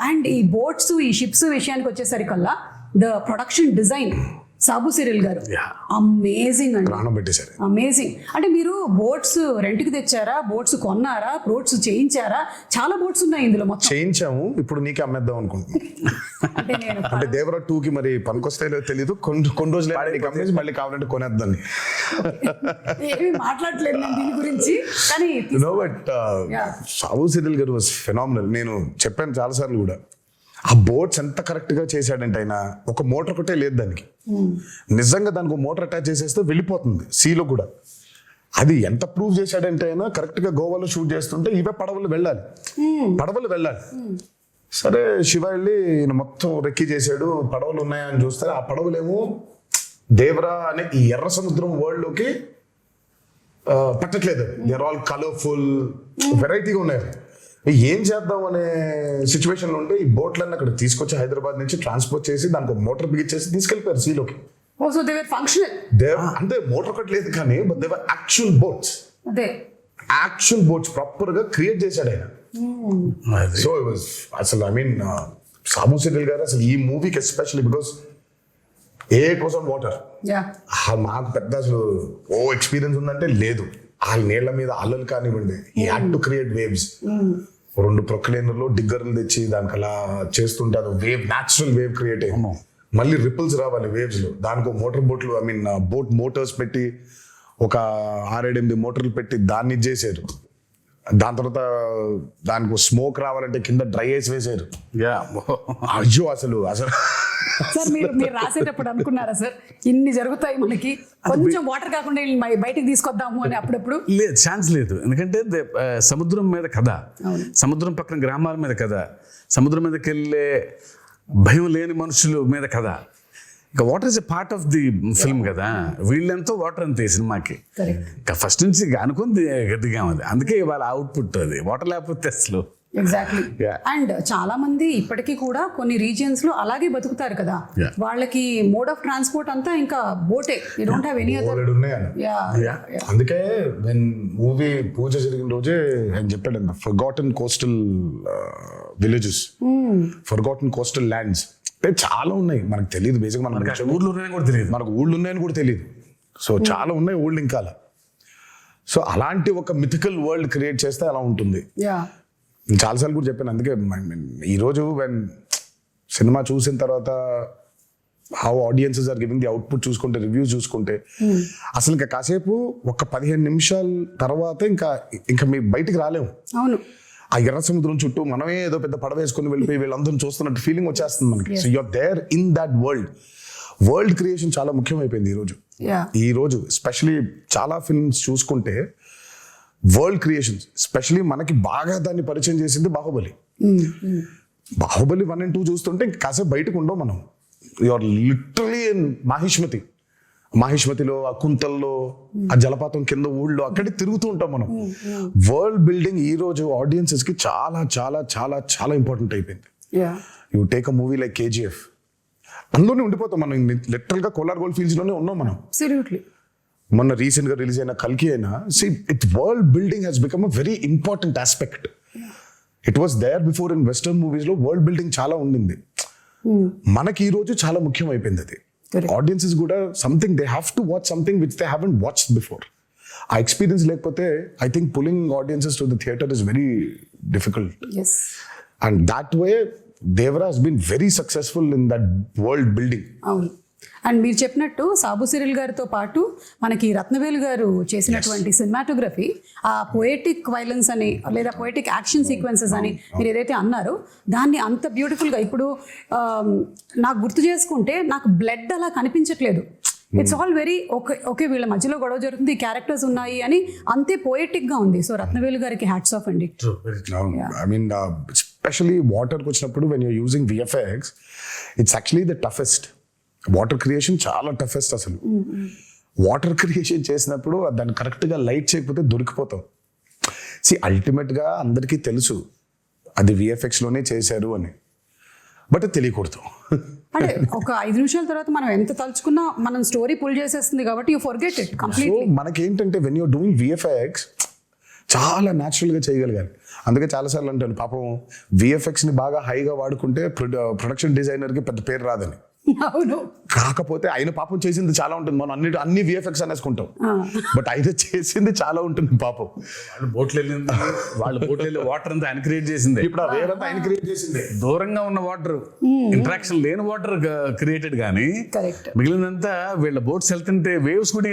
And ఈ boats ఈ ships విషయానికి వచ్చేసరికల్లా the production design Sabu Cyril గారు అమేజింగ్ అండి, ప్రాణం పెట్టేశారు. అమేజింగ్. అంటే మీరు బోట్స్ రెంట్కి తెచ్చారా, బోట్స్ కొన్నారా, బోట్స్ చేయించారా? చాలా బోట్స్ ఉన్నాయి ఇందులో మొత్తం. చేయించాము, ఇప్పుడు నీకే అమ్మేద్దాం అనుకుంటున్నాం. అంటే దేవరా 2కి మరి పనికొస్తాయో తెలియదు, కొన్ని రోజులు అమ్మేసి మళ్ళీ కావాలంటే కొనేద్దాన్ని. ఏమి మాట్లాడలేదు నేను దీని గురించి, కానీ బట్ సాబు సిరిల్ గారు వాజ్ ఫెనామినల్. నేను చెప్పాను చాలాసార్లు కూడా, ఆ బోట్స్ ఎంత కరెక్ట్ గా చేశాడంటే ఆయన ఒక మోటార్ ఒకటే లేదు దానికి, నిజంగా దానికి ఒక మోటార్ అటాచ్ చేసేస్తే వెళ్ళిపోతుంది సీలో కూడా. అది ఎంత ప్రూవ్ చేశాడంటే ఆయన కరెక్ట్ గా గోవాలో షూట్ చేస్తుంటే ఇవే పడవలు వెళ్ళాలి. సరే శివ వెళ్ళి ఈయన మొత్తం రెక్కి చేశాడు, పడవలు ఉన్నాయా అని చూస్తే ఆ పడవలేమో దేవరా అనే ఈ ఎర్ర సముద్రం వరల్డ్ లోకి పట్టట్లేదు. దే ఆర్ ఆల్ కలర్ఫుల్, వెరైటీగా ఉన్నాయి. ఏం చేద్దాం అనే సిచ్యువేషన్ లో ఉంటే ఈ బోట్లన్నీ అక్కడ తీసుకొచ్చి హైదరాబాద్ నుంచి ట్రాన్స్పోర్ట్ చేసి దానికి ఒక మోటార్ బిగించేసి తీసుకెళ్ళిపోయారు సీలోకి. అంటే మోటార్ ఒకటి లేదు కానీ but they were actual boats. Actual boats proper గా క్రియేట్ చేశాడు ఆయన. సో ఇట్ వాస్ అసలు ఐ మీన్ సాబు సిరిల్ గారు అసలు ఈ మూవీకి especially because it was on water. మాకు పెద్ద అసలు ఎక్స్పీరియన్స్ ఉందంటే లేదు. ఆ నీళ్ల మీద అల్లలు కానివ్వండి, ఈ హ్యాడ్ టు క్రియేట్ వేవ్స్. 2 ప్రొక్లైనర్లు డిగ్గర్లు తెచ్చి దానికి అలా చేస్తుంటే అది వేవ్, న్యాచురల్ వేవ్ క్రియేట్ అయ్యింది. మళ్ళీ రిపుల్స్ రావాలి వేవ్స్ లో, దానికి మోటార్ బోట్లు ఐ మీన్ బోట్ మోటార్స్ పెట్టి ఒక 6-8 మోటార్లు పెట్టి దాన్ని చేశారు. దాని తర్వాత దానికి స్మోక్ రావాలంటే కింద డ్రై ఐస్ వేసారు. అయ్యో అసలు సార్ మీరు రాసేటప్పుడు అనుకున్నారా సార్ ఇన్ని జరుగుతాయి మనకి, కొంచెం వాటర్ కాకుండా బయటికి తీసుకొద్దాము అని? అప్పుడప్పుడు లేదు, ఛాన్స్ లేదు. ఎందుకంటే సముద్రం మీద కథ, సముద్రం పక్కన గ్రామాల మీద కథ, సముద్రం మీదకి వెళ్ళే భయం లేని మనుషుల మీద కథ. ఇంకా water is a part of the film కదా. వీళ్ళెంతో వాటర్ అంతే సినిమాకి. ఇంకా ఫస్ట్ నుంచి అనుకుంది గట్టిగా ఉంది, అందుకే వాళ్ళ అవుట్పుట్ అది. వాటర్ లేకపోతే అసలు ఎగ్జాక్ట్లీ. అండ్ చాలా మంది ఇప్పటికీ కూడా కొన్ని రీజియన్స్ లో అలాగే బతుకుతారు కదా, వాళ్ళకి మోడ్ ఆఫ్ ట్రాన్స్పోర్ట్ అంతా ఇంకా బోటే. You don't have any other. అందుకే మూవీ పూజ జరిగిన రోజే ఆయన చెప్పాడు, forgotten coastal villages, forgotten coastal lands అంటే చాలా ఉన్నాయి, మనకు తెలియదు. బేసిక్ మనకు ఊళ్ళో ఉన్నాయని కూడా తెలియదు, మనకు ఊళ్ళు ఉన్నాయని కూడా తెలియదు. సో చాలా ఉన్నాయి ఊళ్ళు ఇంకా. సో అలాంటి ఒక మిథికల్ వరల్డ్ క్రియేట్ చేస్తే అలా ఉంటుంది. చాలాసార్లు కూడా చెప్పాను. అందుకే ఈరోజు వెన్ సినిమా చూసిన తర్వాత how audiences are giving the output చూసుకుంటే, రివ్యూస్ చూసుకుంటే, అసలు ఇంకా కాసేపు ఒక 15 నిమిషాల తర్వాత ఇంకా మీ బయటికి రాలేము. అవును, ఆ ఎర్ర సముద్రం చుట్టూ మనమే ఏదో పెద్ద పడవ వేసుకుని వెళ్ళిపోయి వీళ్ళందరూ చూస్తున్నట్టు ఫీలింగ్ వచ్చేస్తుంది మనకి. So you're there in that world creation చాలా ముఖ్యమైపోయింది ఈ రోజు. ఎస్పెషలీ చాలా ఫిల్మ్స్ చూసుకుంటే వరల్డ్ క్రియేషన్స్, ఎస్పెషలీ మనకి బాగా దాన్ని పరిచయం చేసింది బాహుబలి. బాహుబలి 1 and 2 చూస్తుంటే ఇంకా కాసేపు బయటకు ఉండవు మనం. యూఆర్ లిటరలీ ఇన్ మాహిష్మతిలో, ఆ కుంతల్లో, ఆ జలపాతం కింద ఊళ్ళో అక్కడే తిరుగుతూ ఉంటాం మనం. వరల్డ్ బిల్డింగ్ ఈ రోజు ఆడియన్సెస్ కి చాలా చాలా చాలా చాలా ఇంపార్టెంట్ అయిపోయింది. You take a movie like KGF, అందులోనే ఉండిపోతాం మనం. లిటరల్ గా కోలార్ గోల్డ్ ఫీల్డ్స్ లోనే ఉన్నాం మనం. మొన్న రీసెంట్ గా రిలీజ్ అయిన కల్కి అయినా, world building has become a very important aspect. It was there before in western movies లో వరల్డ్ బిల్డింగ్ చాలా ఉండింది. మనకి ఈ రోజు చాలా ముఖ్యం అయిపోయింది అది. ఆడియన్సెస్ కూడా something they have to watch something which they haven't watched before. ఆ ఎక్స్పీరియన్స్ లేకపోతే I think pulling audiences to the theatre is very difficult. And that way Devara has been very successful in that world building. అవును. And మీరు చెప్పినట్టు Sabu Cyril గారితో పాటు మనకి రత్నవేలు గారు చేసినటువంటి సినిమాటోగ్రఫీ, ఆ పొయెటిక్ వైలెన్స్ అని లేదా పొయెటిక్ యాక్షన్ సీక్వెన్సెస్ అని మీరు ఏదైతే అన్నారో దాన్ని అంత బ్యూటిఫుల్గా ఇప్పుడు నాకు గుర్తు చేసుకుంటే నాకు బ్లడ్ అలా కనిపించట్లేదు. ఇట్స్ ఆల్ వెరీ ఓకే వీళ్ళ మధ్యలో గొడవ జరుగుతుంది, క్యారెక్టర్స్ ఉన్నాయి అని అంతే పోయెటిక్ గా ఉంది. సో రత్నవేలు గారికి హ్యాట్స్ ఆఫ్ అండి. ఐ మీన్ ఎస్పెషల్లీ వాటర్కి వచ్చినప్పుడు when you're using VFX, it's actually the toughest. Water creation చాలా టఫెస్ట్ అసలు. వాటర్ క్రియేషన్ చేసినప్పుడు దాన్ని కరెక్ట్గా లైట్ చేయకపోతే దొరికిపోతాం. అల్టిమేట్గా అందరికీ తెలుసు అది VFX లోనే చేశారు అని, బట్ తెలియకూడదు. అంటే ఒక 5 నిమిషాల తర్వాత మనం ఎంత తలుచుకున్నా మనం స్టోరీ పుల్ చేసేస్తుంది కాబట్టి యూ ఫర్గెట్ ఇట్ కంప్లీట్లీ. మనకేంటంటే వెన్ యూర్ డూయింగ్ VFX చాలా న్యాచురల్గా చేయగలిగాను. అందుకే చాలాసార్లు అంటాను పాపం విఎఫ్ఎక్స్ని బాగా హైగా వాడుకుంటే ప్రొడక్షన్ డిజైనర్కి పెద్ద పేరు రాదని. అవును, కాకపోతే ఆయన పాపం చేసింది చాలా ఉంటుంది. మనం అన్ని విఎఫ్ఎక్స్ అనేసుకుంటాం, బట్ ఆయన చేసింది చాలా ఉంటుంది పాపం. వాళ్ళ బోట్లు వెళ్ళి వాటర్ అంతా ఆయన క్రియేట్ చేసింది. ఇప్పుడు ఆ వేరంతా ఆయన క్రియేట్ చేసింది. దూరంగా ఉన్న వాటర్, ఇంటరాక్షన్ లేని వాటర్ క్రియేటెడ్ కానీ కరెక్ట్. మిగిలినంతా వీళ్ళ బోట్స్ వెళ్తుంటే వేవ్స్ కూడా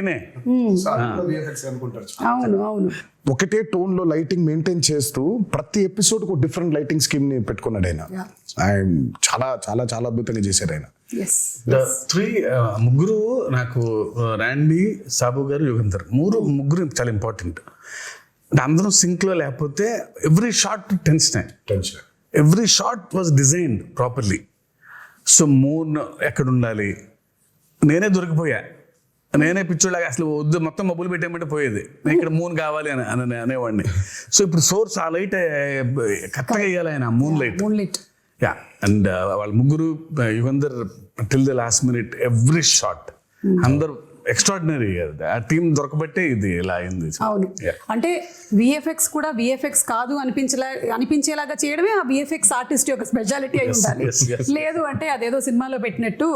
అవును అవును. ఒకటే టోన్ లో లైటింగ్ మెయింటైన్ చేస్తూ ప్రతి ఎపిసోడ్ కు డిఫరెంట్ లైటింగ్ స్కీమ్ ని పెట్టుకున్నాడు ఆయన. ఆయన చాలా చాలా చాలా అద్భుతంగా చేశారు ఆయన. ముగ్గురు నాకు రాండీ, సాబు గారు, యుగంధర్ ముగ్గురు చాలా ఇంపార్టెంట్. అంటే అందరం సింక్ లో లేకపోతే every shot tension, every shot was designed properly. So moon ఎక్కడ ఉండాలి, నేనే దొరికిపోయా, నేనే పిచ్చోళ్ళగా అసలు వద్దు మొత్తం మబ్బులు పెట్టేయమంటే పోయేది, నేను ఇక్కడ మూన్ కావాలి అని అనేవాడిని. సో ఇప్పుడు సోర్స్ ఆ లైట్ కరెక్ట్గా వేయాలి ఆయన, మూన్ లైట్. యా, అండ్ వాళ్ళ ముగ్గురు, Yugandhar till the last minute every shot, అందరు ఎక్స్ట్రాడినరీ. ఆ టీం దొరకబట్టే ఇది ఇలా అయింది. అవును, అంటే విఎఫ్ఎక్స్ కూడా విఎఫ్ఎక్స్ కాదు అనిపించేలాగా చేయడమే ఆ విఎఫ్ఎక్స్ ఆర్టిస్ట్ యొక్క స్పెషాలిటీ అయి ఉండాలి. లేదు అంటే అదేదో సినిమాలో పెట్టినట్టు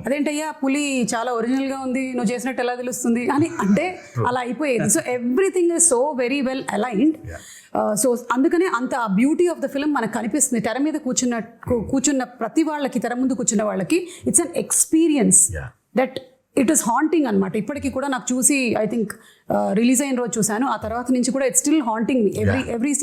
అదేంటయ్యా పులి చాలా ఒరిజినల్ గా ఉంది, నువ్వు చేసినట్టు ఎలా తెలుస్తుంది అని అంటే అలా అయిపోయేది. So everything is so very well aligned. So అందుకనే అంత ఆ బ్యూటీ ఆఫ్ ద ఫిల్మ్ మనకు కనిపిస్తుంది. తెర మీద కూర్చున్న ప్రతి వాళ్ళకి, తెర ముందు కూర్చున్న వాళ్ళకి it's an experience that it is haunting అనమాట. ఇప్పటికీ కూడా నాకు చూసి ఐ థింక్ రిలీజ్ అయిన రోజు చూశాను, ఆ తర్వాత నుంచి కూడా it's still haunting me every